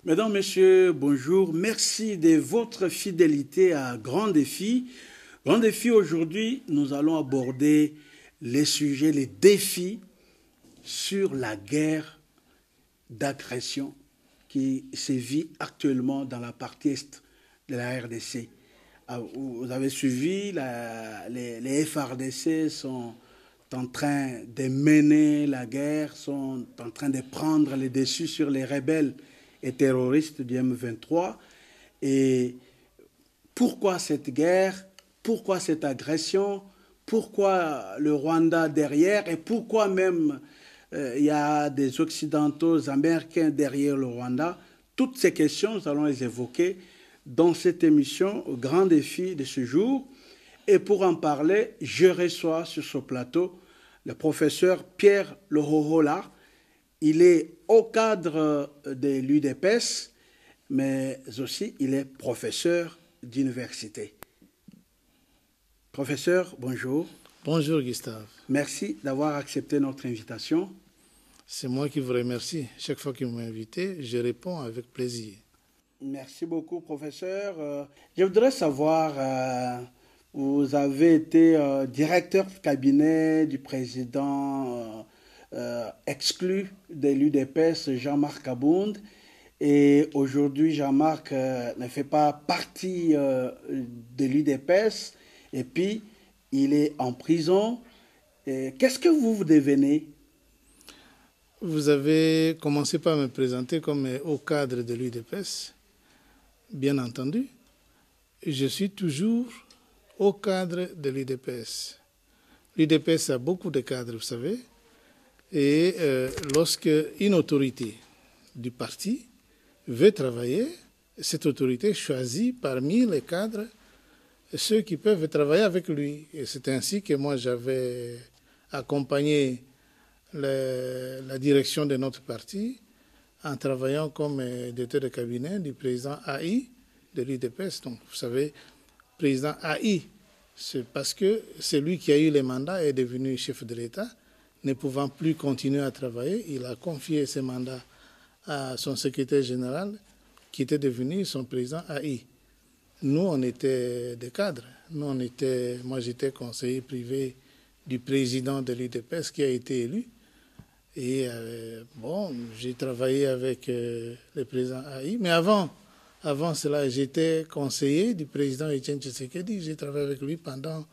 Mesdames, Messieurs, bonjour. Merci de votre fidélité à Grand Défi. Grand Défi, aujourd'hui, nous allons aborder les sujets, les défis sur la guerre d'agression qui sévit actuellement dans la partie est de la RDC. Vous avez suivi, les FARDC sont en train de mener la guerre, sont en train de prendre les dessus sur les rebelles et terroristes du M23. Et pourquoi cette guerre? Pourquoi cette agression? Pourquoi le Rwanda derrière? Et pourquoi même il y a des Occidentaux américains derrière le Rwanda? Toutes ces questions, nous allons les évoquer dans cette émission, au grand défi de ce jour. Et pour en parler, je reçois sur ce plateau le professeur Pierre Lohohola. Il est au cadre de l'UDPS, mais aussi il est professeur d'université. Professeur, bonjour. Bonjour Gustave. Merci d'avoir accepté notre invitation. C'est moi qui vous remercie. Chaque fois que vous m'invitez, je réponds avec plaisir. Merci beaucoup, professeur. Je voudrais savoir, vous avez été directeur de cabinet du président exclu de l'UDPS, Jean-Marc Abound. Et aujourd'hui, Jean-Marc ne fait pas partie de l'UDPS. Et puis, il est en prison. Qu'est-ce que vous devenez? Vous avez commencé par me présenter comme haut cadre de l'UDPS. Bien entendu, je suis toujours au cadre de l'UDPS. L'UDPS a beaucoup de cadres, vous savez. Et lorsque une autorité du parti veut travailler, cette autorité choisit parmi les cadres ceux qui peuvent travailler avec lui. Et c'est ainsi que moi j'avais accompagné la direction de notre parti en travaillant comme directeur de cabinet du président AI de l'UDPS. Donc vous savez, président AI, c'est parce que c'est lui qui a eu le mandat et est devenu chef de l'État. Ne pouvant plus continuer à travailler, il a confié ce mandat à son secrétaire général qui était devenu son président AI. Nous, on était des cadres. Moi, j'étais conseiller privé du président de l'UDPS qui a été élu. Et j'ai travaillé avec le président AI. Mais avant cela, j'étais conseiller du président Etienne Tshisekedi. J'ai travaillé avec lui pendant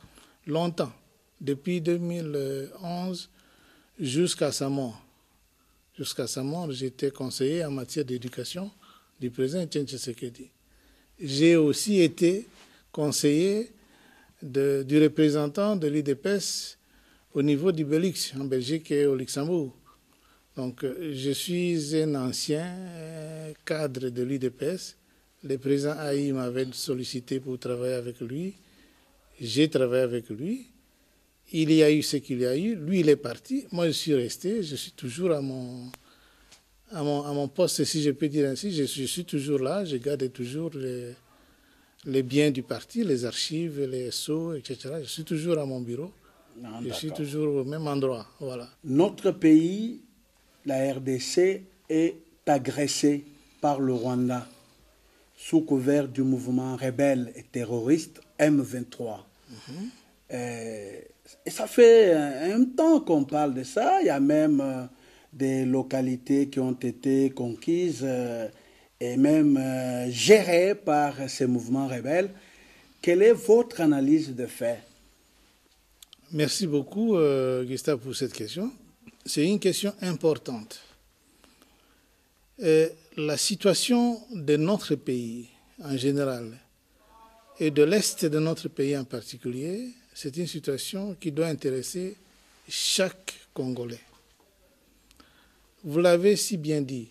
longtemps, depuis 2011 jusqu'à sa mort. Jusqu'à sa mort, j'étais conseiller en matière d'éducation du président Etienne Tshisekedi. J'ai aussi été conseiller du représentant de l'UDPS au niveau du Belux, en Belgique et au Luxembourg. Donc, je suis un ancien cadre de l'UDPS. Le président AI m'avait sollicité pour travailler avec lui. J'ai travaillé avec lui. Il y a eu ce qu'il y a eu. Lui, il est parti. Moi, je suis resté. Je suis toujours à mon poste, si je peux dire ainsi. Je suis toujours là. Je garde toujours les biens du parti, les archives, les sceaux, etc. Je suis toujours à mon bureau. Non, je suis toujours au même endroit. Voilà. Notre pays, la RDC, est agressé par le Rwanda sous couvert du mouvement rebelle et terroriste M23. Et ça fait un temps qu'on parle de ça. Il y a même des localités qui ont été conquises et même gérées par ces mouvements rebelles. Quelle est votre analyse de fait? Merci beaucoup, Gustave, pour cette question. C'est une question importante. La situation de notre pays en général et de l'Est de notre pays en particulier, c'est une situation qui doit intéresser chaque Congolais. Vous l'avez si bien dit,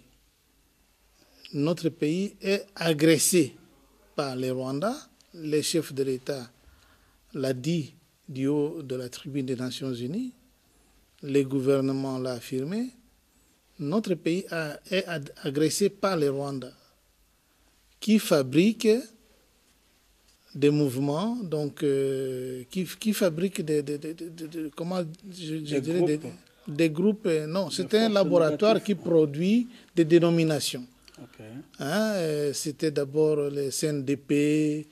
notre pays est agressé par les Rwandais. Le chef de l'État l'a dit du haut de la tribune des Nations Unies. Le gouvernement l'a affirmé. Notre pays est agressé par les Rwandais qui fabriquent des mouvements, donc qui fabriquent des groupes. Non, c'est un laboratoire qui produit des dénominations. Okay. C'était d'abord les CNDP,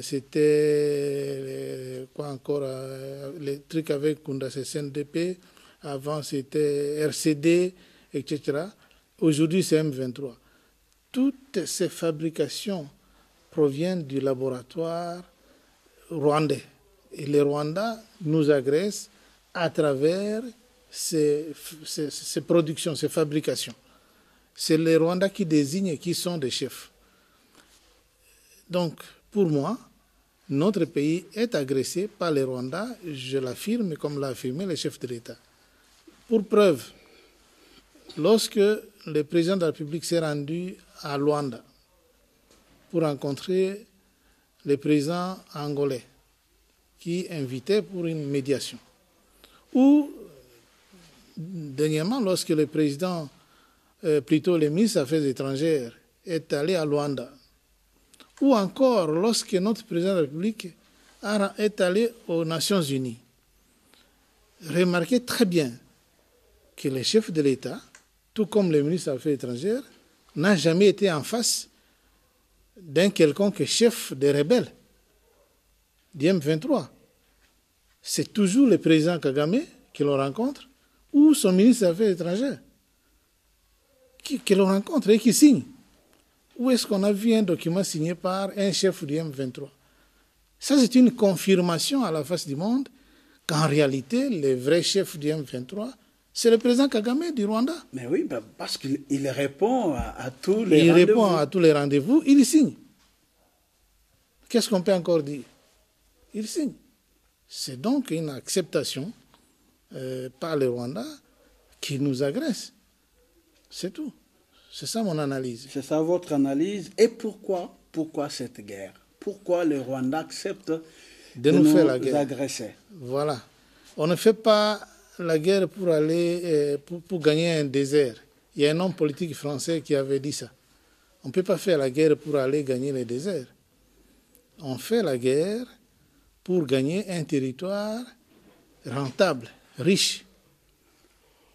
c'était quoi encore, les trucs avec Kunda, c'est CNDP, avant c'était RCD, etc. Aujourd'hui c'est M23. Toutes ces fabrications proviennent du laboratoire rwandais. Et les Rwandais nous agressent à travers ces productions, ces fabrications. C'est les Rwandais qui désignent qui sont des chefs. Donc, pour moi, notre pays est agressé par les Rwandais, je l'affirme, comme l'a affirmé le chef de l'État. Pour preuve, lorsque le président de la République s'est rendu à Luanda pour rencontrer le président angolais qui invitait pour une médiation, ou dernièrement, lorsque le président, plutôt le ministre des Affaires étrangères, est allé à Luanda, ou encore lorsque notre président de la République est allé aux Nations Unies. Remarquez très bien que le chef de l'État, tout comme le ministre des Affaires étrangères, n'a jamais été en face d'un quelconque chef des rebelles, du M23. C'est toujours le président Kagame que l'on rencontre, ou son ministre des Affaires étrangères, que l'on rencontre et qui signe. Où est-ce qu'on a vu un document signé par un chef du M23? Ça, c'est une confirmation à la face du monde qu'en réalité, le vrai chef du M23, c'est le président Kagame du Rwanda. Mais oui, parce qu'il répond à tous les rendez-vous. Il répond à tous les rendez-vous, il signe. Qu'est-ce qu'on peut encore dire? Il signe. C'est donc une acceptation par le Rwanda qui nous agresse. C'est tout. C'est ça mon analyse. C'est ça votre analyse. Et pourquoi cette guerre? Pourquoi le Rwanda accepte de nous faire la guerre, agresser? Voilà. On ne fait pas la guerre pour aller pour gagner un désert. Il y a un homme politique français qui avait dit ça. On ne peut pas faire la guerre pour aller gagner le désert. On fait la guerre pour gagner un territoire rentable, riche.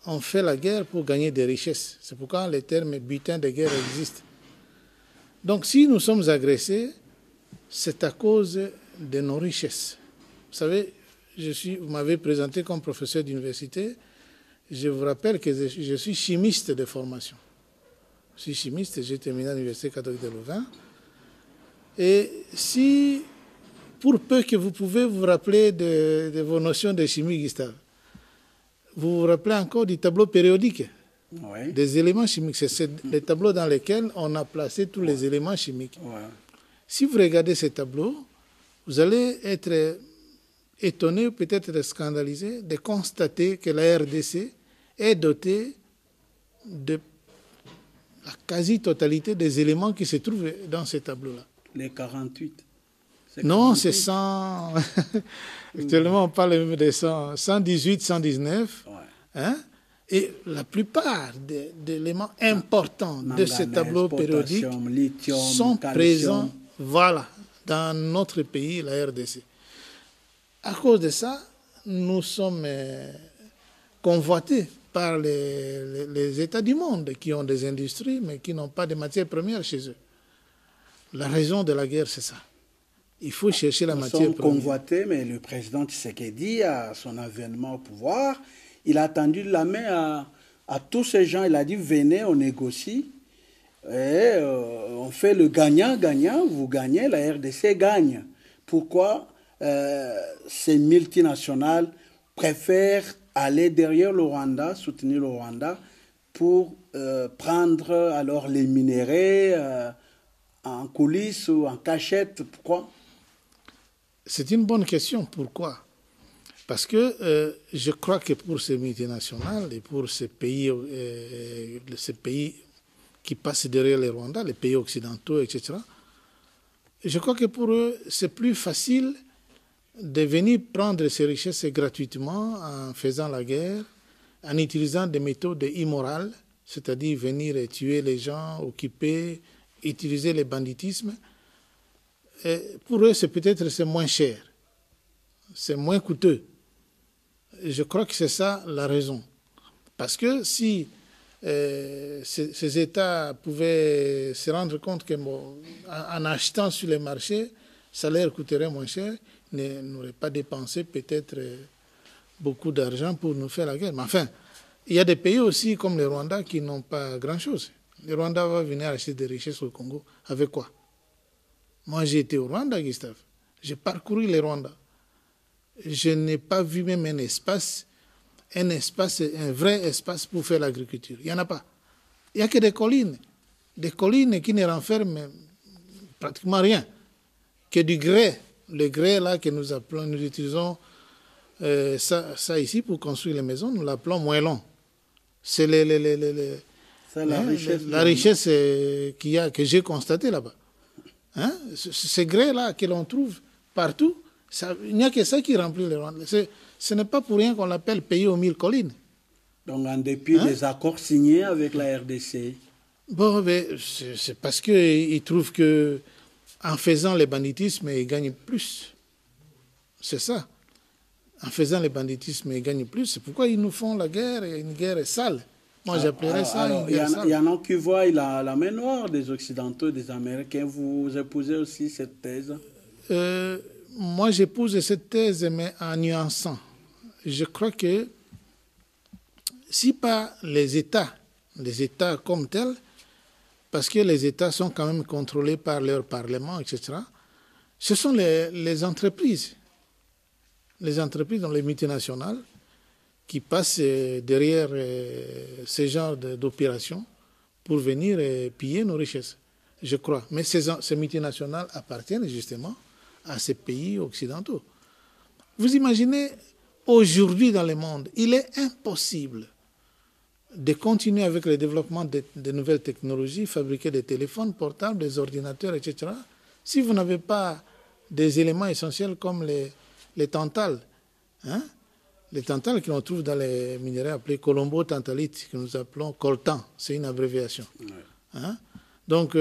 On fait la guerre pour gagner des richesses. C'est pourquoi le terme butin de guerre existe. Donc si nous sommes agressés, c'est à cause de nos richesses. Vous savez, vous m'avez présenté comme professeur d'université. Je vous rappelle que je suis chimiste de formation. Je suis chimiste, j'ai terminé à l'Université catholique de Louvain. Et si, pour peu que vous pouvez vous rappeler de vos notions de chimie, Gustave, vous vous rappelez encore du tableau périodique, oui, des éléments chimiques. C'est le tableau dans lequel on a placé tous les éléments chimiques. Oui. Si vous regardez ce tableau, vous allez être étonné, peut-être scandalisé, de constater que la RDC est dotée de la quasi-totalité des éléments qui se trouvent dans ce tableau-là. Les 48. Non, c'est 100. Actuellement, on parle même de 100, 118, 119. Ouais. Hein? Et la plupart des éléments importants de ce tableau périodique lithium, sont calcium, présents, voilà, dans notre pays, la RDC. À cause de ça, nous sommes convoités par les États du monde qui ont des industries, mais qui n'ont pas de matières premières chez eux. La raison de la guerre, c'est ça. Il faut chercher la matière première. Nous sommes convoités, mais le président Tshisekedi, à son avènement au pouvoir, il a tendu la main à tous ces gens. Il a dit, venez, on négocie. Et on fait le gagnant-gagnant. Vous gagnez, la RDC gagne. Pourquoi ces multinationales préfèrent aller derrière le Rwanda, soutenir le Rwanda, pour prendre alors les minéraux en coulisses ou en cachette? Pourquoi? C'est une bonne question. Pourquoi? Parce que je crois que pour ces multinationales et pour ces pays qui passent derrière les Rwandais, les pays occidentaux, etc., je crois que pour eux, c'est plus facile de venir prendre ces richesses gratuitement en faisant la guerre, en utilisant des méthodes immorales, c'est-à-dire venir tuer les gens, occuper, utiliser le banditisme. Et pour eux, c'est moins cher, c'est moins coûteux. Je crois que c'est ça la raison. Parce que si ces États pouvaient se rendre compte que en achetant sur les marchés, ça leur coûterait moins cher, n'auraient pas dépensé peut-être beaucoup d'argent pour nous faire la guerre. Mais enfin, il y a des pays aussi comme le Rwanda qui n'ont pas grand-chose. Le Rwanda va venir acheter des richesses au Congo. Avec quoi? Moi, j'ai été au Rwanda, Gustave. J'ai parcouru le Rwanda. Je n'ai pas vu même un vrai espace pour faire l'agriculture. Il n'y en a pas. Il n'y a que des collines qui ne renferment pratiquement rien, que du grès. Le grès là que nous utilisons ça ici pour construire les maisons, nous l'appelons moellon. C'est la richesse que j'ai constatée là-bas. Hein? Ces grès là que l'on trouve partout, il n'y a que ça qui remplit les Rwanda. Ce n'est pas pour rien qu'on l'appelle pays aux 1000 collines. Donc, en dépit des accords signés avec la RDC. Bon, c'est parce qu'ils trouvent qu'en faisant le banditisme, ils gagnent plus. C'est ça. En faisant le banditisme, ils gagnent plus. C'est pourquoi ils nous font la guerre, et une guerre sale. Moi, j'appellerais ça une guerre sale. Il y en a qui voient la main noire des Occidentaux, des Américains. Vous épousez aussi cette thèse? Moi, j'épouse cette thèse, mais en nuançant. Je crois que si pas les États comme tels, parce que les États sont quand même contrôlés par leur Parlement, etc., ce sont les entreprises. Les entreprises dans les multinationales qui passent derrière ce genre d'opérations pour venir piller nos richesses, je crois. Mais ces multinationales appartiennent justement à ces pays occidentaux. Vous imaginez, aujourd'hui dans le monde, il est impossible de continuer avec le développement de nouvelles technologies, fabriquer des téléphones portables, des ordinateurs, etc., si vous n'avez pas des éléments essentiels comme les tantales. Hein? Les tantales que l'on trouve dans les minerais appelés colombo-tantalites, que nous appelons coltan, c'est une abréviation. Hein? Donc,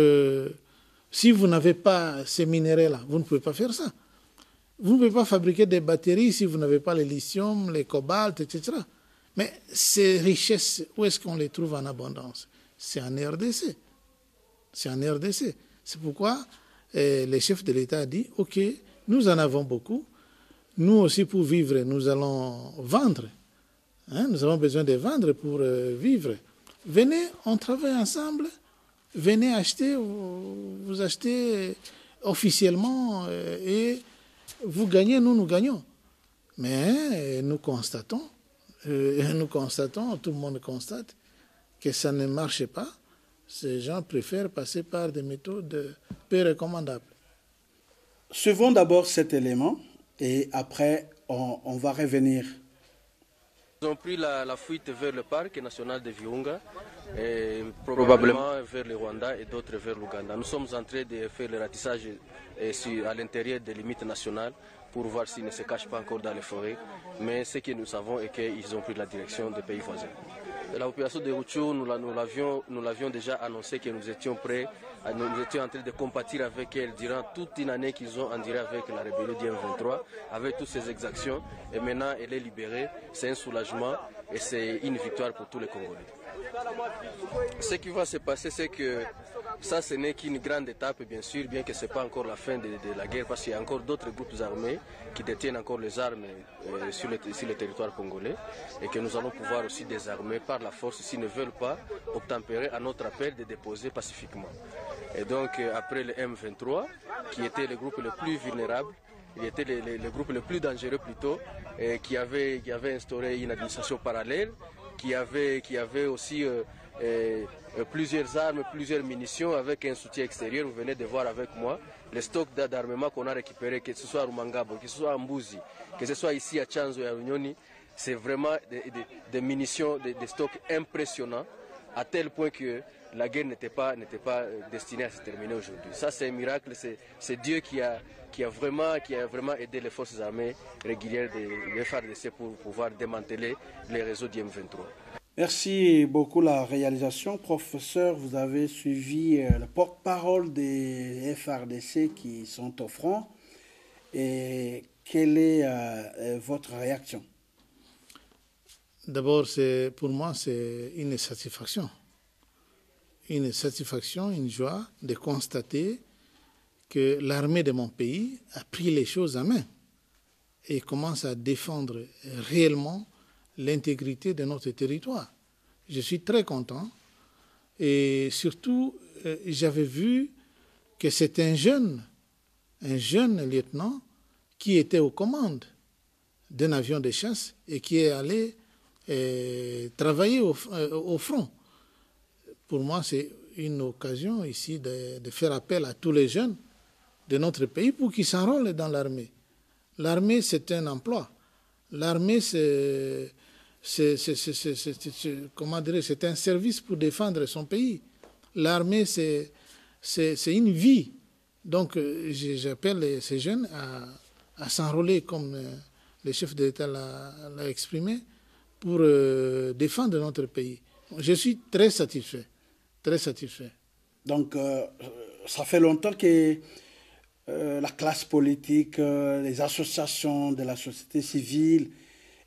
si vous n'avez pas ces minéraux-là, vous ne pouvez pas faire ça. Vous ne pouvez pas fabriquer des batteries si vous n'avez pas le lithium, les cobalt, etc. Mais ces richesses, où est-ce qu'on les trouve en abondance? C'est en RDC. C'est en RDC. C'est pourquoi le chef de l'État a dit, OK, nous en avons beaucoup. Nous aussi, pour vivre, nous allons vendre. Hein? Nous avons besoin de vendre pour vivre. Venez, on travaille ensemble. Venez acheter, vous achetez officiellement et vous gagnez, nous gagnons. Mais nous constatons, tout le monde constate que ça ne marche pas. Ces gens préfèrent passer par des méthodes peu recommandables. Suivons d'abord cet élément et après on va revenir. Ils ont pris la fuite vers le parc national de Virunga, et probablement vers le Rwanda et d'autres vers l'Ouganda. Nous sommes en train de faire le ratissage à l'intérieur des limites nationales pour voir s'ils ne se cachent pas encore dans les forêts. Mais ce que nous savons est qu'ils ont pris la direction des pays voisins. La population de Rutshuru, nous l'avions déjà annoncé que nous étions prêts, nous étions en train de compatir avec elle durant toute une année qu'ils ont enduré avec la rébellion du M23, avec toutes ces exactions. Et maintenant, elle est libérée. C'est un soulagement et c'est une victoire pour tous les Congolais. Ce qui va se passer, c'est que ça, ce n'est qu'une grande étape, bien sûr, bien que ce n'est pas encore la fin de la guerre, parce qu'il y a encore d'autres groupes armés qui détiennent encore les armes sur le territoire congolais et que nous allons pouvoir aussi désarmer par la force s'ils ne veulent pas obtempérer à notre appel de déposer pacifiquement. Et donc, après le M23, qui était le groupe le plus vulnérable, il était le groupe le plus dangereux plutôt, qui avait instauré une administration parallèle, qui avait aussi plusieurs armes, plusieurs munitions avec un soutien extérieur. Vous venez de voir avec moi les stocks d'armement qu'on a récupérés, que ce soit à Rumangabo, que ce soit à Mbuzi, que ce soit ici à Chanzo et à Runyoni. C'est vraiment des munitions, des stocks impressionnants, à tel point que la guerre n'était pas destinée à se terminer aujourd'hui. Ça, c'est un miracle, c'est Dieu qui a vraiment aidé les forces armées régulières des FARDC pour pouvoir démanteler les réseaux du M23. Merci beaucoup la réalisation. Professeur, vous avez suivi le porte-parole des FARDC qui sont au front. Et quelle est votre réaction? D'abord, pour moi, c'est une satisfaction. Une satisfaction, une joie de constater que l'armée de mon pays a pris les choses en main et commence à défendre réellement l'intégrité de notre territoire. Je suis très content et surtout, j'avais vu que c'est un jeune lieutenant qui était aux commandes d'un avion de chasse et qui est allé travailler au front. Pour moi, c'est une occasion ici de faire appel à tous les jeunes de notre pays pour qu'ils s'enrôlent dans l'armée. L'armée, c'est un emploi. L'armée, c'est un service pour défendre son pays. L'armée, c'est une vie. Donc, j'appelle ces jeunes à s'enrôler, comme le chef de l'État l'a exprimé, pour défendre notre pays. Je suis très satisfait. Très satisfait. Donc, ça fait longtemps que la classe politique, les associations de la société civile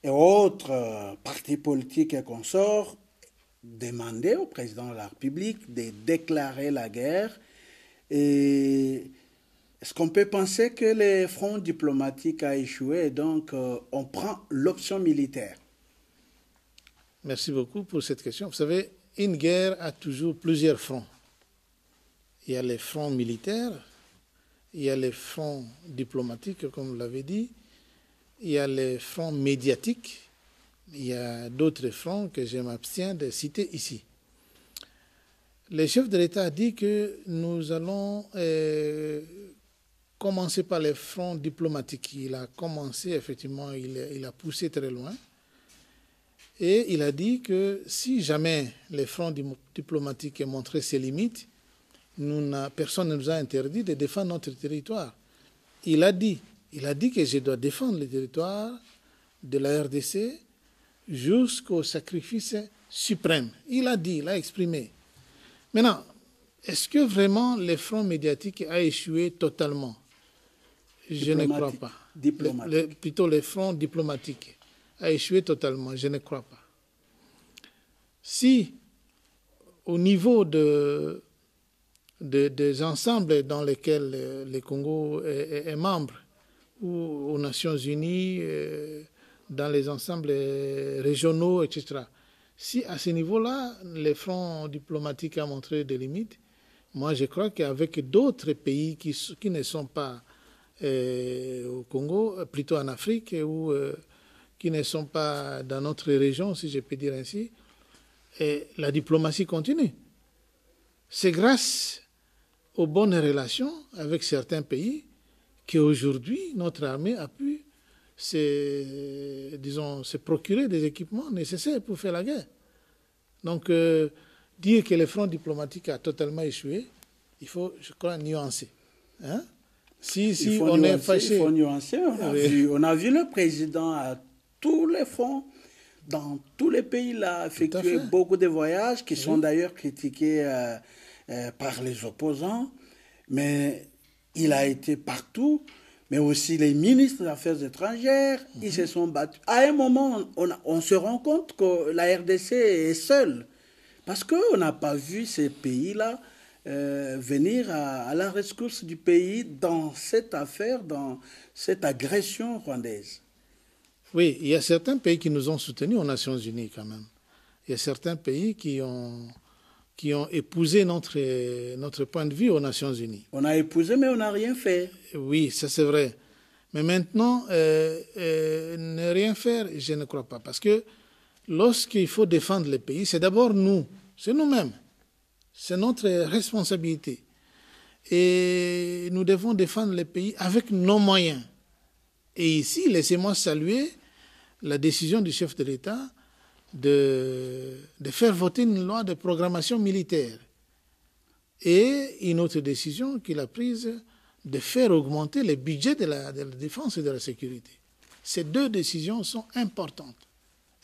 et autres partis politiques et consorts demandaient au président de la République de déclarer la guerre. Et est-ce qu'on peut penser que le front diplomatique a échoué et donc on prend l'option militaire? Merci beaucoup pour cette question. Vous savez, une guerre a toujours plusieurs fronts. Il y a les fronts militaires, il y a les fronts diplomatiques, comme vous l'avez dit, il y a les fronts médiatiques, il y a d'autres fronts que je m'abstiens de citer ici. Le chef de l'État a dit que nous allons commencer par les fronts diplomatiques. Il a commencé, effectivement, il a poussé très loin. Et il a dit que si jamais les fronts diplomatiques ont montré ses limites, personne ne nous a interdit de défendre notre territoire. Il a dit que je dois défendre le territoire de la RDC jusqu'au sacrifice suprême. Il a exprimé. Maintenant, est-ce que vraiment le front médiatique a échoué totalement? Je ne crois pas. Plutôt le front diplomatique a échoué totalement, je ne crois pas. Si, au niveau des ensembles dans lesquels le Congo est membre, ou aux Nations Unies, dans les ensembles régionaux, etc., si à ce niveau-là, le front diplomatique a montré des limites, moi je crois qu'avec d'autres pays qui ne sont pas au Congo, plutôt en Afrique, ou qui ne sont pas dans notre région, si je peux dire ainsi, et la diplomatie continue. C'est grâce aux bonnes relations avec certains pays qu'aujourd'hui, notre armée a pu se procurer des équipements nécessaires pour faire la guerre. Donc, dire que le front diplomatique a totalement échoué, il faut, je crois, nuancer. Hein? Si on est fâché... Il faut nuancer. On a vu le président à tous les fronts, dans tous les pays, il a effectué beaucoup de voyages qui sont d'ailleurs critiqués par les opposants, mais il a été partout, mais aussi les ministres des Affaires étrangères, ils se sont battus. À un moment, on se rend compte que la RDC est seule, parce qu'on n'a pas vu ces pays-là venir à la rescousse du pays dans cette affaire, dans cette agression rwandaise. Oui, il y a certains pays qui nous ont soutenus aux Nations Unies quand même. Il y a certains pays qui ont épousé notre point de vue aux Nations Unies. On a épousé, mais on n'a rien fait. Oui, ça c'est vrai. Mais maintenant, ne rien faire, je ne crois pas. Parce que lorsqu'il faut défendre le pays, c'est d'abord nous, c'est nous-mêmes. C'est notre responsabilité. Et nous devons défendre le pays avec nos moyens. Et ici, laissez-moi saluer la décision du chef de l'État de faire voter une loi de programmation militaire. Et une autre décision qu'il a prise de faire augmenter le budget de la défense et de la sécurité. Ces deux décisions sont importantes.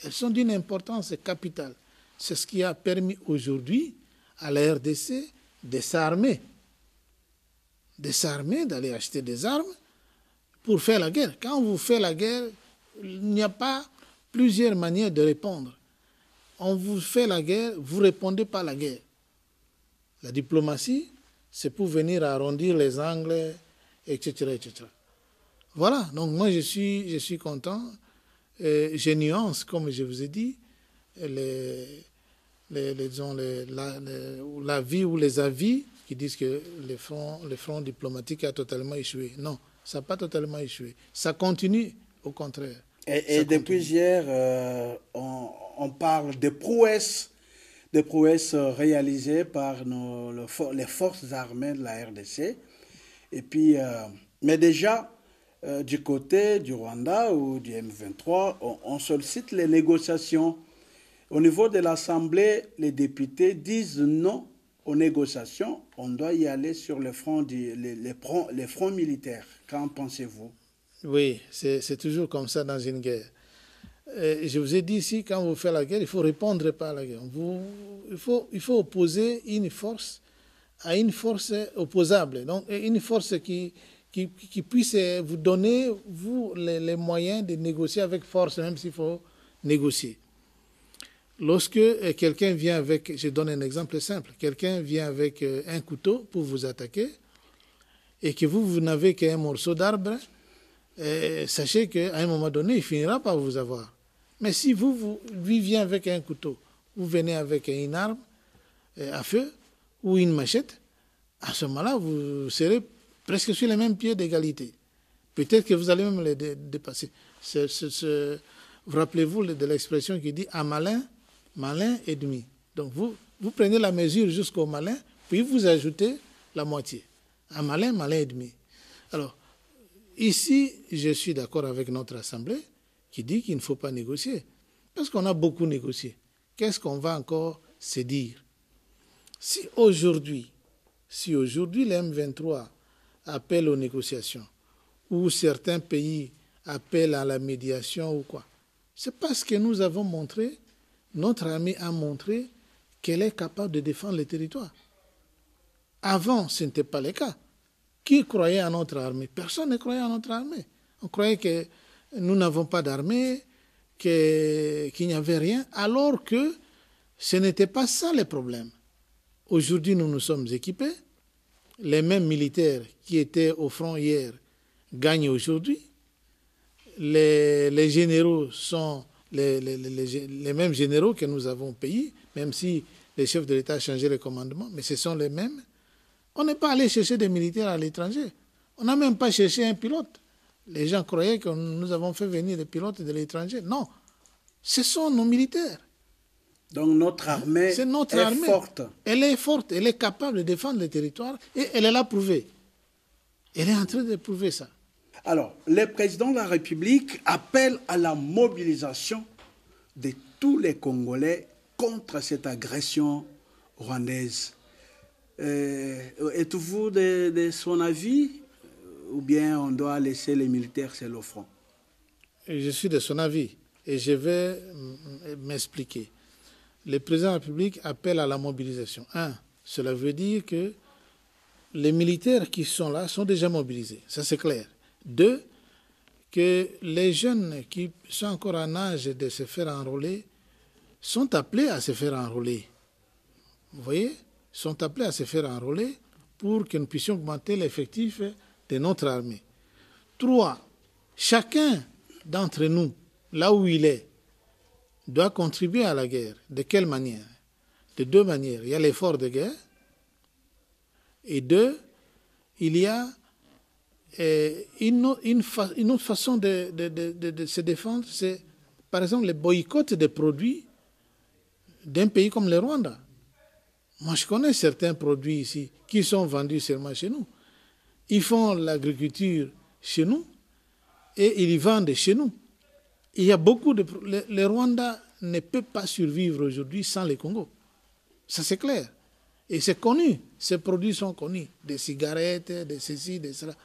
Elles sont d'une importance capitale. C'est ce qui a permis aujourd'hui à la RDC de s'armer, d'aller acheter des armes pour faire la guerre. Quand vous faites la guerre, il n'y a pas plusieurs manières de répondre. On vous fait la guerre, vous ne répondez pas à la guerre. La diplomatie, c'est pour venir arrondir les angles, etc., etc. Voilà, donc moi je suis content. Je nuance, comme je vous ai dit, l'avis ou les avis qui disent que le front diplomatique a totalement échoué. Non, ça n'a pas totalement échoué. Ça continue, au contraire. Et depuis hier, on parle des prouesses réalisées par les forces armées de la RDC. Et puis, mais déjà, du côté du Rwanda ou du M23, on sollicite les négociations. Au niveau de l'Assemblée, les députés disent non aux négociations. On doit y aller sur les fronts militaires. Qu'en pensez-vous? Oui, c'est toujours comme ça dans une guerre. Je vous ai dit ici, quand vous faites la guerre, il faut répondre pas à la guerre. Il faut opposer une force à une force opposable. Donc, une force qui puisse vous donner, vous, les moyens de négocier avec force, même s'il faut négocier. Lorsque quelqu'un vient avec, je donne un exemple simple, quelqu'un vient avec un couteau pour vous attaquer et que vous n'avez qu'un morceau d'arbre, sachez qu'à un moment donné, il finira par vous avoir. Mais si lui vient avec un couteau, vous venez avec une arme à feu ou une machette, à ce moment-là, vous serez presque sur les mêmes pieds d'égalité. Peut-être que vous allez même les dépasser. Vous rappelez-vous de l'expression qui dit « à malin, malin et demi ». Donc vous prenez la mesure jusqu'au malin, puis vous ajoutez la moitié. À malin, malin et demi. Alors, ici, je suis d'accord avec notre Assemblée qui dit qu'il ne faut pas négocier. Parce qu'on a beaucoup négocié. Qu'est-ce qu'on va encore se dire? Si aujourd'hui, le M23 appelle aux négociations, ou certains pays appellent à la médiation ou quoi, c'est parce que nous avons montré, notre armée a montré qu'elle est capable de défendre le territoire. Avant, ce n'était pas le cas. Qui croyait à notre armée? Personne ne croyait à notre armée. On croyait que nous n'avons pas d'armée, qu'il n'y avait rien, alors que ce n'était pas ça le problème. Aujourd'hui, nous nous sommes équipés. Les mêmes militaires qui étaient au front hier gagnent aujourd'hui. Les généraux sont les mêmes généraux que nous avons payés, même si les chefs de l'État ont changé le commandement, mais ce sont les mêmes. On n'est pas allé chercher des militaires à l'étranger. On n'a même pas cherché un pilote. Les gens croyaient que nous avons fait venir des pilotes de l'étranger. Non, ce sont nos militaires. Donc notre armée est forte. Elle est forte, elle est capable de défendre le territoire et elle l'a prouvé. Elle est en train de prouver ça. Alors, le président de la République appelle à la mobilisation de tous les Congolais contre cette agression rwandaise. Êtes-vous de son avis ou bien on doit laisser les militaires sur le front? Je suis de son avis et je vais m'expliquer. Le président de la République appelle à la mobilisation. Cela veut dire que les militaires qui sont là sont déjà mobilisés. Ça, c'est clair. 2, que les jeunes qui sont encore en âge de se faire enrôler sont appelés à se faire enrôler. Vous voyez? Sont appelés à se faire enrôler pour que nous puissions augmenter l'effectif de notre armée. 3, chacun d'entre nous, là où il est, doit contribuer à la guerre. De quelle manière? De 2 manières. Il y a l'effort de guerre. Et 2, il y a une autre façon de se défendre, c'est par exemple le boycott des produits d'un pays comme le Rwanda. Moi, je connais certains produits ici qui sont vendus seulement chez nous. Ils font l'agriculture chez nous et ils y vendent chez nous. Il y a beaucoup de... Le Rwanda ne peut pas survivre aujourd'hui sans le Congo. Ça, c'est clair. Et c'est connu. Ces produits sont connus. Des cigarettes, de ceci, de cela.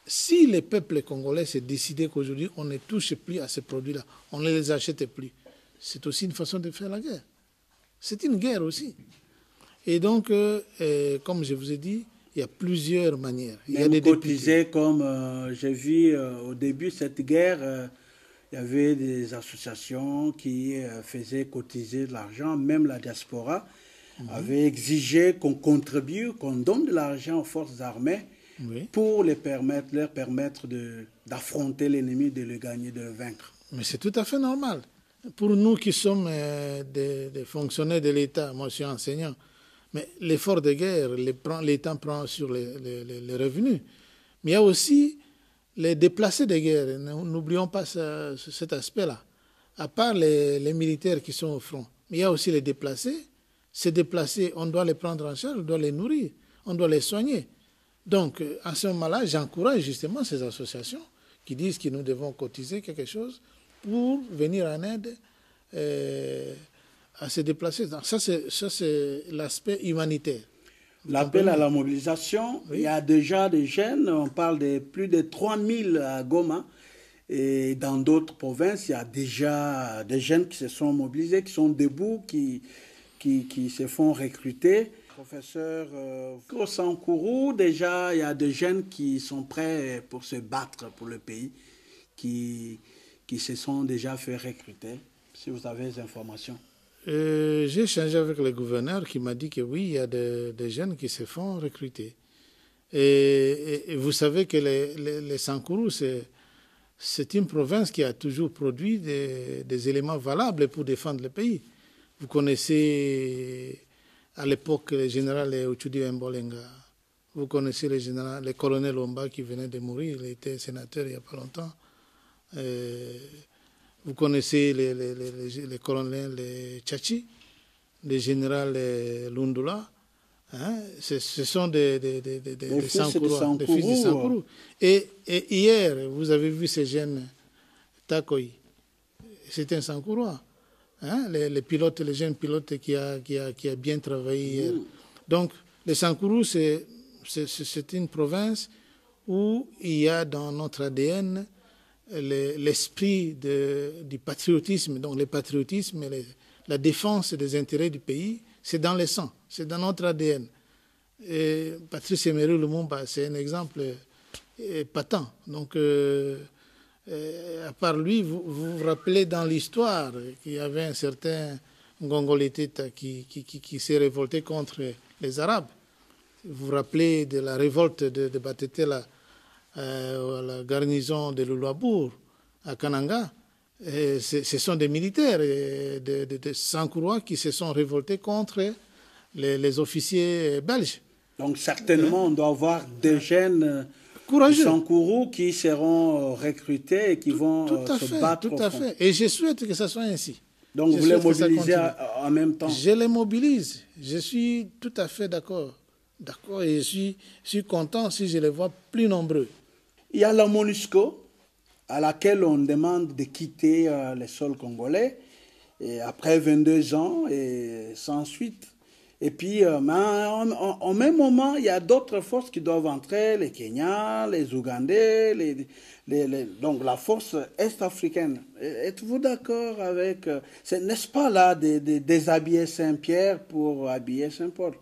Si le peuple congolais s'est décidé qu'aujourd'hui, on ne touche plus à ces produits-là, on ne les achète plus, c'est aussi une façon de faire la guerre. C'est une guerre aussi. Et donc, comme je vous ai dit, il y a plusieurs manières. Il y a des cotisés, comme j'ai vu au début, cette guerre, il y avait des associations qui faisaient cotiser de l'argent, même la diaspora avait exigé qu'on contribue, qu'on donne de l'argent aux forces armées pour leur permettre d'affronter l'ennemi, de le gagner, de le vaincre. Mais c'est tout à fait normal. Pour nous qui sommes des fonctionnaires de l'État, moi je suis enseignant, mais l'effort de guerre, l'État prend sur les revenus. Mais il y a aussi les déplacés de guerre. N'oublions pas cet aspect-là. À part les militaires qui sont au front, mais il y a aussi les déplacés. Ces déplacés, on doit les prendre en charge, on doit les nourrir, on doit les soigner. Donc, à ce moment-là, j'encourage justement ces associations qui disent que nous devons cotiser quelque chose pour venir en aide à ces déplacés. Donc, ça, c'est l'aspect humanitaire. L'appel à la mobilisation, il y a déjà des jeunes, on parle de plus de 3000 à Goma, et dans d'autres provinces, il y a déjà des jeunes qui se sont mobilisés, qui sont debout, qui se font recruter. Professeur Sankourou, déjà, il y a des jeunes qui sont prêts pour se battre pour le pays, qui se sont déjà fait recruter, si vous avez des informations. J'ai échangé avec le gouverneur qui m'a dit que oui, il y a des jeunes qui se font recruter. Et vous savez que les Sankourou, c'est une province qui a toujours produit des éléments valables pour défendre le pays. Vous connaissez à l'époque le général Ochudi Mbolenga. Vous connaissez le colonel Omba qui venait de mourir, il était sénateur il n'y a pas longtemps. Vous connaissez les colonels Tchachi, le général Lundula. Hein? Ce sont des Sankourou, des fils de Sankourou. Et hier, vous avez vu ces jeunes Takoy. C'était un Sankourois. Hein? Les jeunes pilotes qui a bien travaillé hier. Donc, les Sankourou, c'est une province où il y a dans notre ADN l'esprit du patriotisme. Donc, le patriotisme et la défense des intérêts du pays, c'est dans le sang, c'est dans notre ADN. Et Patrice Emery Lumumba, c'est un exemple patent. Donc, à part lui, vous vous rappelez dans l'histoire qu'il y avait un certain Ngongole Teta qui s'est révolté contre les Arabes. Vous vous rappelez de la révolte de Batetela à la garnison de Lulabour, à Kananga. Ce sont des militaires de Sankourois qui se sont révoltés contre les officiers belges. Donc certainement, on doit avoir des jeunes courageux Sankourou qui seront recrutés et qui vont se battre tout à fait. Et je souhaite que ça soit ainsi. Donc vous les mobilisez en même temps? Je les mobilise. Je suis tout à fait d'accord. Et je suis content si je les vois plus nombreux. Il y a la MONUSCO à laquelle on demande de quitter les sols congolais et après 22 ans et sans suite. Et puis, au même moment, il y a d'autres forces qui doivent entrer, les Kenyans, les Ougandais, donc la force est-africaine. Êtes-vous d'accord avec... n'est-ce pas là déshabiller Saint-Pierre pour habiller Saint-Paul?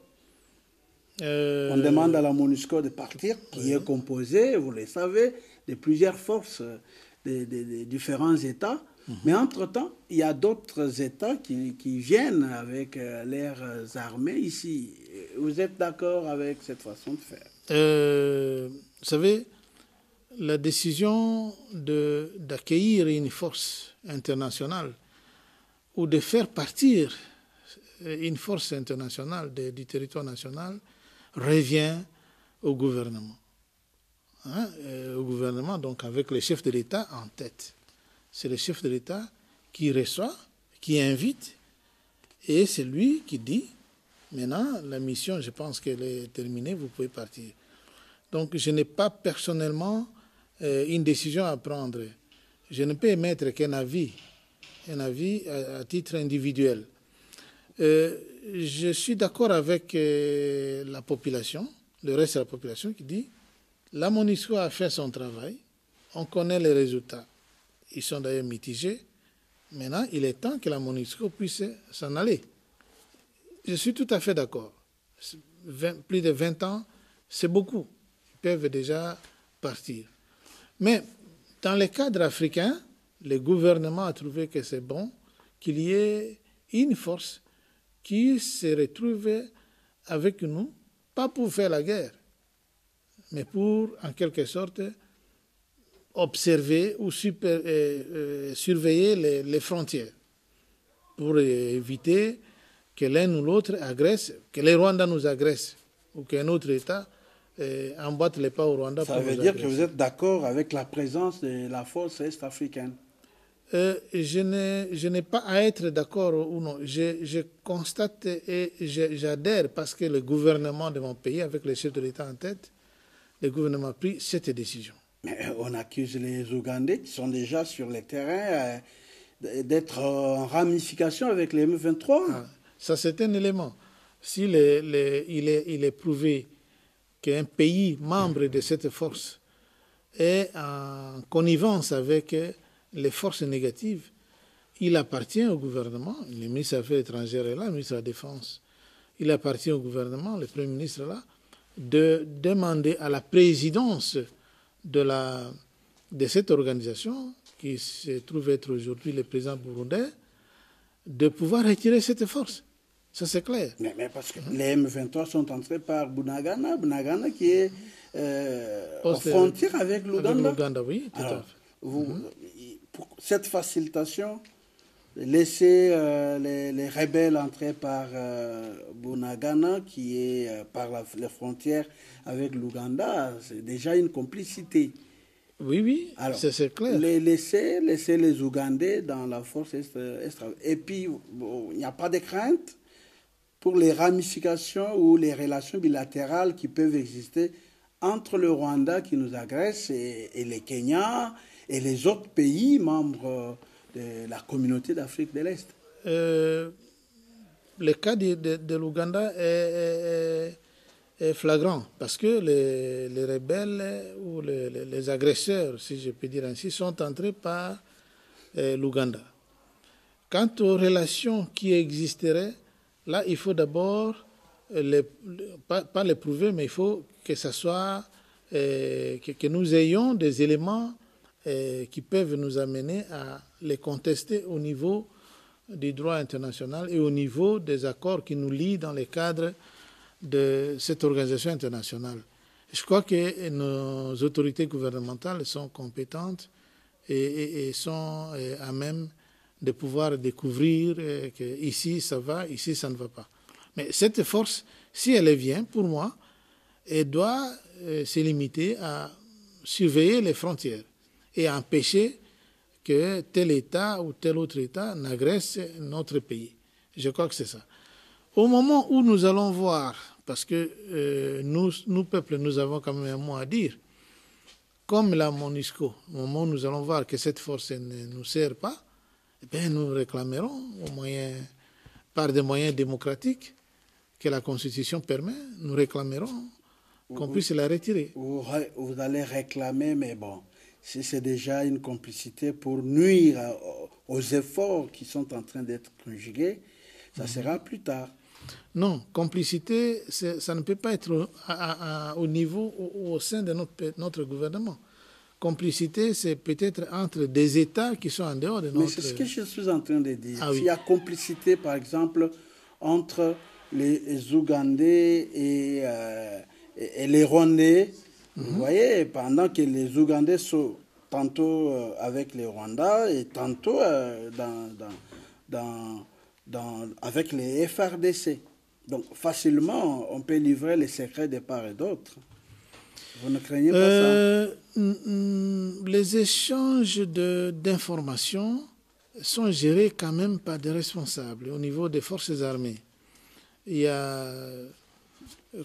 On demande à la MONUSCO de partir, qui est composée, vous le savez, de plusieurs forces des différents États. Mais entre-temps, il y a d'autres États qui viennent avec leurs armées ici. Vous êtes d'accord avec cette façon de faire? Vous savez, la décision d'accueillir une force internationale ou de faire partir une force internationale du territoire national revient au gouvernement. Au gouvernement, donc avec le chef de l'État en tête. C'est le chef de l'État qui reçoit, qui invite, et c'est lui qui dit, maintenant, la mission, je pense qu'elle est terminée, vous pouvez partir. Donc, je n'ai pas personnellement une décision à prendre. Je ne peux émettre qu'un avis à titre individuel. Je suis d'accord avec la population, le reste de la population qui dit, la MONUSCO a fait son travail, on connaît les résultats. Ils sont d'ailleurs mitigés. Maintenant, il est temps que la MONUSCO puisse s'en aller. Je suis tout à fait d'accord. Plus de 20 ans, c'est beaucoup. Ils peuvent déjà partir. Mais dans le cadre africain, le gouvernement a trouvé que c'est bon qu'il y ait une force qui se retrouve avec nous, pas pour faire la guerre, mais pour, en quelque sorte, observer ou surveiller les frontières, pour éviter que l'un ou l'autre agresse, que les Rwandais nous agressent, ou qu'un autre État emboîte les pas au Rwanda. Ça veut dire que vous êtes d'accord avec la présence de la force est-africaine? Je n'ai pas à être d'accord ou non. Je constate et j'adhère parce que le gouvernement de mon pays, avec le chef de l'État en tête, le gouvernement a pris cette décision. Mais on accuse les Ougandais qui sont déjà sur le terrain d'être en ramification avec les M23. Ah, ça, c'est un élément. Si il est prouvé qu'un pays membre de cette force est en connivence avec les forces négatives, il appartient au gouvernement, le ministre des Affaires étrangères est là, le ministre de la Défense, il appartient au gouvernement, le Premier ministre est là, de demander à la présidence de cette organisation, qui se trouve être aujourd'hui le président burundais, de pouvoir retirer cette force. Ça, c'est clair. Mais parce que les M23 sont entrés par Bunagana qui est aux frontières avec l'Ouganda. Avec l'Ouganda, oui, tout à fait. Pour cette facilitation, laisser les rebelles entrer par Bunagana, qui est par les frontières avec l'Ouganda, c'est déjà une complicité. Oui, c'est clair. Laisser les Ougandais dans la force et puis, il n'y a pas de crainte pour les ramifications ou les relations bilatérales qui peuvent exister entre le Rwanda qui nous agresse et le Kenya et les autres pays membres de la communauté d'Afrique de l'Est. Le cas de l'Ouganda est flagrant parce que les rebelles ou les agresseurs, si je peux dire ainsi, sont entrés par l'Ouganda. Quant aux relations qui existeraient, là, il faut d'abord, pas les prouver, mais il faut que ça soit, que nous ayons des éléments qui peuvent nous amener à les contester au niveau du droit international et au niveau des accords qui nous lient dans le cadre de cette organisation internationale. Je crois que nos autorités gouvernementales sont compétentes et sont à même de pouvoir découvrir que ici ça va, ici ça ne va pas. Mais cette force, si elle vient, pour moi, elle doit se limiter à surveiller les frontières et à empêcher que tel État ou tel autre État n'agresse notre pays. Je crois que c'est ça. Au moment où nous allons voir, parce que nous, peuple, nous avons quand même un mot à dire, comme la MONUSCO, au moment où nous allons voir que cette force ne nous sert pas, eh bien, nous réclamerons, par des moyens démocratiques que la Constitution permet, nous réclamerons qu'on puisse la retirer. Vous allez réclamer, mais bon, si c'est déjà une complicité pour nuire aux efforts qui sont en train d'être conjugués, ça sera plus tard. Non, complicité, ça ne peut pas être au niveau, au sein de notre gouvernement. Complicité, c'est peut-être entre des États qui sont en dehors de notre... Mais c'est ce que je suis en train de dire. Ah, oui. S'il y a complicité, par exemple, entre les Ougandais et les Rwandais, vous voyez, pendant que les Ougandais sont tantôt avec les Rwandais et tantôt avec les FRDC. Donc, facilement, on peut livrer les secrets de part et d'autre. Vous ne craignez pas ça? Les échanges d'informations sont gérés quand même par des responsables au niveau des forces armées. Il y a,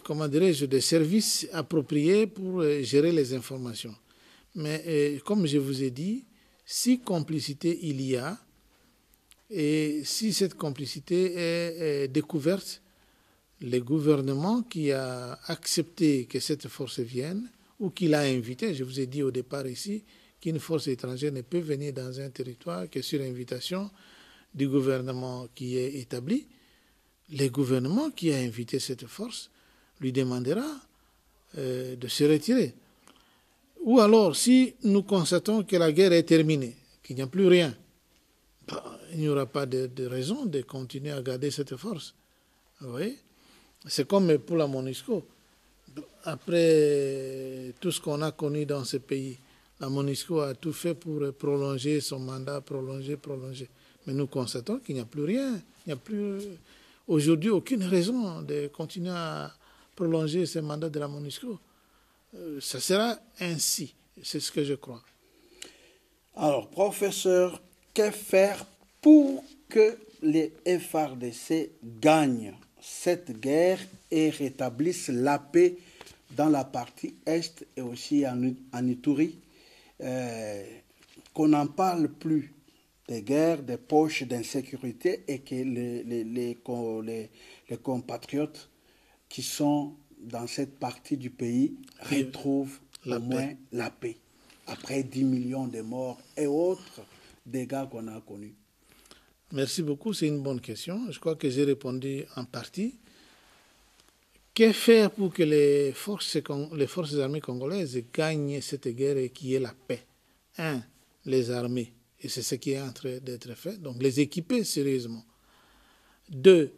comment dirais-je, des services appropriés pour gérer les informations. Mais comme je vous ai dit, si complicité il y a, et si cette complicité est découverte, le gouvernement qui a accepté que cette force vienne, ou qui l'a invité, je vous ai dit au départ ici, qu'une force étrangère ne peut venir dans un territoire que sur invitation du gouvernement qui est établi, le gouvernement qui a invité cette force lui demandera de se retirer. Ou alors, si nous constatons que la guerre est terminée, qu'il n'y a plus rien, il n'y aura pas de raison de continuer à garder cette force. Vous voyez? C'est comme pour la MONUSCO. Après tout ce qu'on a connu dans ce pays, la MONUSCO a tout fait pour prolonger son mandat, prolonger. Mais nous constatons qu'il n'y a plus rien. Il n'y a plus aujourd'hui aucune raison de continuer à prolonger ce mandat de la MONUSCO. Ça sera ainsi, c'est ce que je crois. Alors, professeur, que faire pour que les FARDC gagnent cette guerre et rétablissent la paix dans la partie Est et aussi en Ituri, qu'on n'en parle plus des guerres, des poches d'insécurité et que les compatriotes qui sont dans cette partie du pays retrouvent au moins la paix, après 10 millions de morts et autres dégâts qu'on a connus. Merci beaucoup, c'est une bonne question. Je crois que j'ai répondu en partie. Que faire pour que les forces armées congolaises gagnent cette guerre et qu'il y ait la paix? Un, les armées, et c'est ce qui est en train d'être fait, donc les équiper sérieusement. Deux,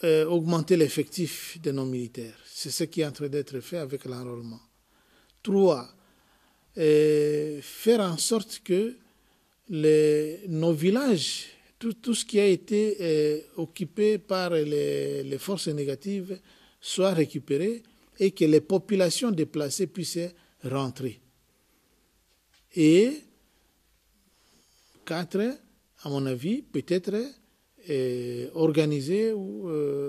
augmenter l'effectif de nos militaires, c'est ce qui est en train d'être fait avec l'enrôlement. Trois, faire en sorte que nos villages, tout ce qui a été occupé par les forces négatives soit récupéré et que les populations déplacées puissent rentrer. Et 4, à mon avis, peut-être organiser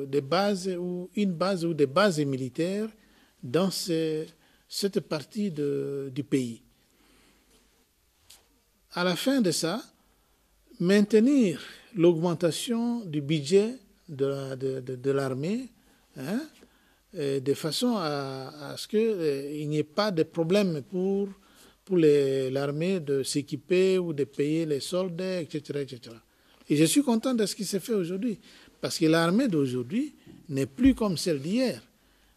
des bases ou une base ou des bases militaires dans cette partie du pays. À la fin de ça, maintenir l'augmentation du budget de l'armée, de façon à ce qu'il n'y ait pas de problème pour l'armée de s'équiper ou de payer les soldes, etc., etc. Et je suis content de ce qui s'est fait aujourd'hui, parce que l'armée d'aujourd'hui n'est plus comme celle d'hier.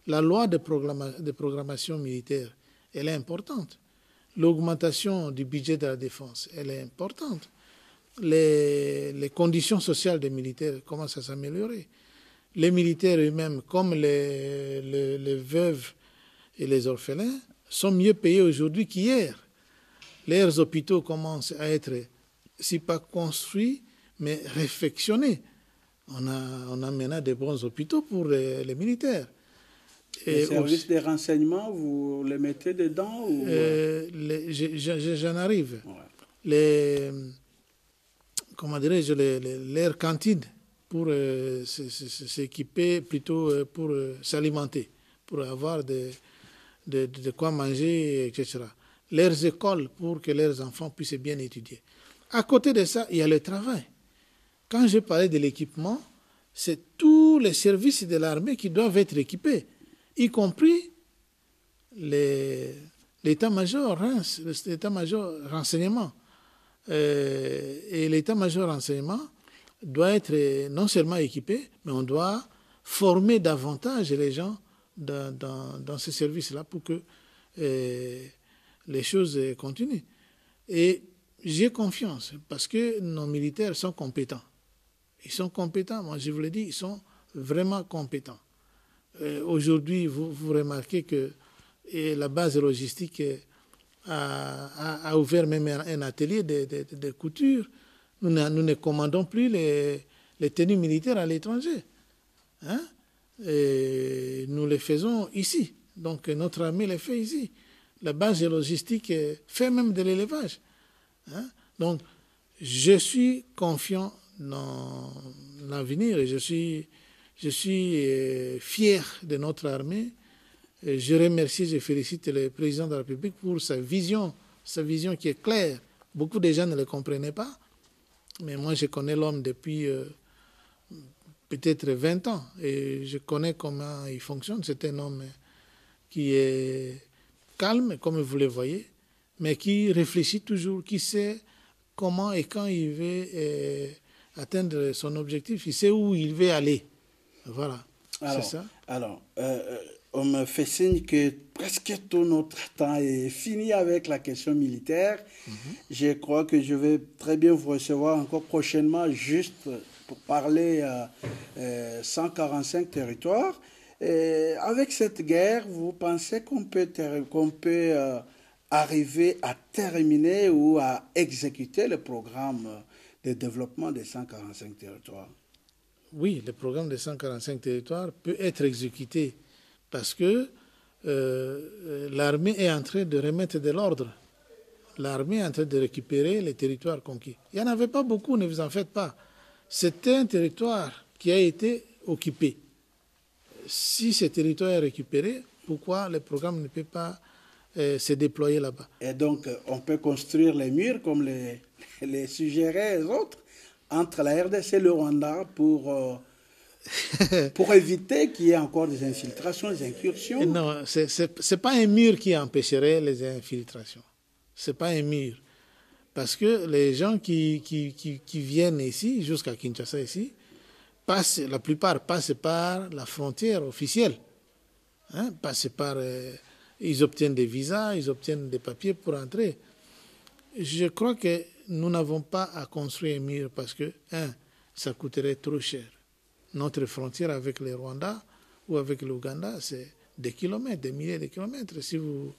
La loi de programmation militaire, elle est importante. L'augmentation du budget de la défense, elle est importante. Les conditions sociales des militaires commencent à s'améliorer. Les militaires eux-mêmes, comme les veuves et les orphelins, sont mieux payés aujourd'hui qu'hier. Leurs hôpitaux commencent à être, si pas construits, mais réfectionnés. On a maintenant des bons hôpitaux pour les militaires. Les services de renseignement, vous les mettez dedans ou... J'en arrive. Ouais. Comment dirais-je, leurs cantines pour s'équiper, plutôt pour s'alimenter, pour avoir de quoi manger, etc. Leurs écoles pour que leurs enfants puissent bien étudier. À côté de ça, il y a le travail. Quand je parlais de l'équipement, c'est tous les services de l'armée qui doivent être équipés, y compris l'état-major renseignement. Et l'état-major renseignement doit être non seulement équipé, mais on doit former davantage les gens dans ces services-là pour que les choses continuent. Et j'ai confiance parce que nos militaires sont compétents. Ils sont compétents, moi je vous l'ai dit, ils sont vraiment compétents. Aujourd'hui, vous remarquez que la base logistique a ouvert même un atelier de couture. Nous ne commandons plus les tenues militaires à l'étranger. Nous les faisons ici. Donc notre armée les fait ici. La base logistique fait même de l'élevage. Donc je suis confiant dans l'avenir et je suis fier de notre armée. Je remercie, je félicite le président de la République pour sa vision qui est claire. Beaucoup de gens ne le comprenaient pas, mais moi je connais l'homme depuis peut-être 20 ans et je connais comment il fonctionne. C'est un homme qui est calme, comme vous le voyez, mais qui réfléchit toujours, qui sait comment et quand il veut atteindre son objectif, il sait où il veut aller. Voilà. Alors, c'est ça? On me fait signe que presque tout notre temps est fini avec la question militaire. Je crois que je vais très bien vous recevoir encore prochainement, juste pour parler 145 territoires. Avec cette guerre, vous pensez qu'on peut arriver à terminer ou à exécuter le programme de développement des 145 territoires? Oui, le programme des 145 territoires peut être exécuté parce que l'armée est en train de remettre de l'ordre. L'armée est en train de récupérer les territoires conquis. Il n'y en avait pas beaucoup, ne vous en faites pas. C'était un territoire qui a été occupé. Si ce territoire est récupéré, pourquoi le programme ne peut pas se déployer là-bas? Et donc, on peut construire les murs comme les suggéraient les autres entre la RDC et le Rwanda pour éviter qu'il y ait encore des infiltrations, des incursions. Non, ce n'est pas un mur qui empêcherait les infiltrations. Ce n'est pas un mur. Parce que les gens qui viennent ici, jusqu'à Kinshasa ici, la plupart passent par la frontière officielle. Ils obtiennent des visas, ils obtiennent des papiers pour entrer. Je crois que nous n'avons pas à construire un mur parce que, ça coûterait trop cher. Notre frontière avec le Rwanda ou avec l'Ouganda, c'est des kilomètres, des milliers de kilomètres. Si vous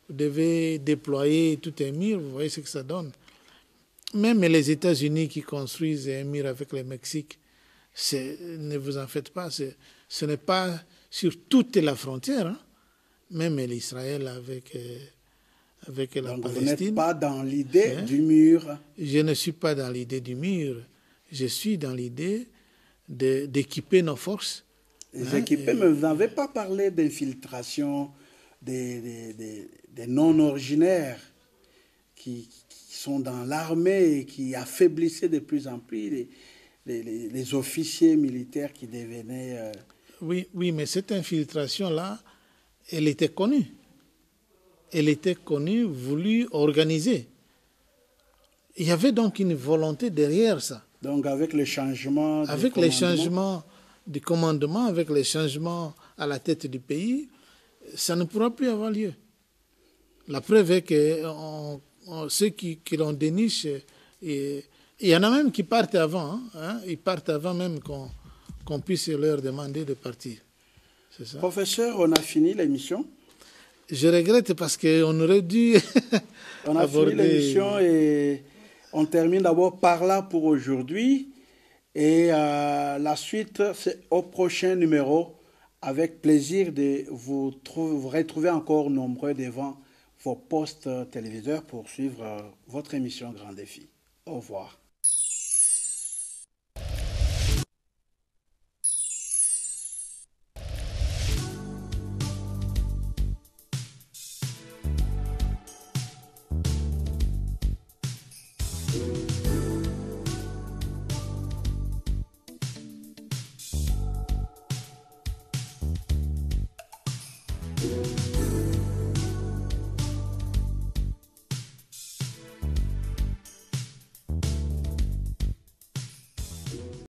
devez déployer tout un mur, vous voyez ce que ça donne. Même les États-Unis qui construisent un mur avec le Mexique, ne vous en faites pas, ce n'est pas sur toute la frontière, hein. Même l'Israël avec la Donc Palestine. vous n'êtes pas dans l'idée du mur? Je ne suis pas dans l'idée du mur. Je suis dans l'idée d'équiper nos forces. Équiper, mais vous n'avez pas parlé d'infiltration des non-originaires qui sont dans l'armée et qui affaiblissaient de plus en plus les officiers militaires qui devenaient... Oui, mais cette infiltration-là, elle était connue. Elle était connue, voulue, organisée. Il y avait donc une volonté derrière ça. Donc avec le changement avec les changements de commandement, avec les changements à la tête du pays, ça ne pourra plus avoir lieu. La preuve est que ceux qui l'ont déniche, il y en a même qui partent avant. Ils partent avant même qu'on puisse leur demander de partir. C'est ça. Professeur, on a fini l'émission. Je regrette parce qu'on aurait dû on a fini l'émission et on termine d'abord par là pour aujourd'hui. Et la suite, c'est au prochain numéro. Avec plaisir de vous retrouver encore nombreux devant vos postes téléviseurs pour suivre votre émission Grand Défi. Au revoir.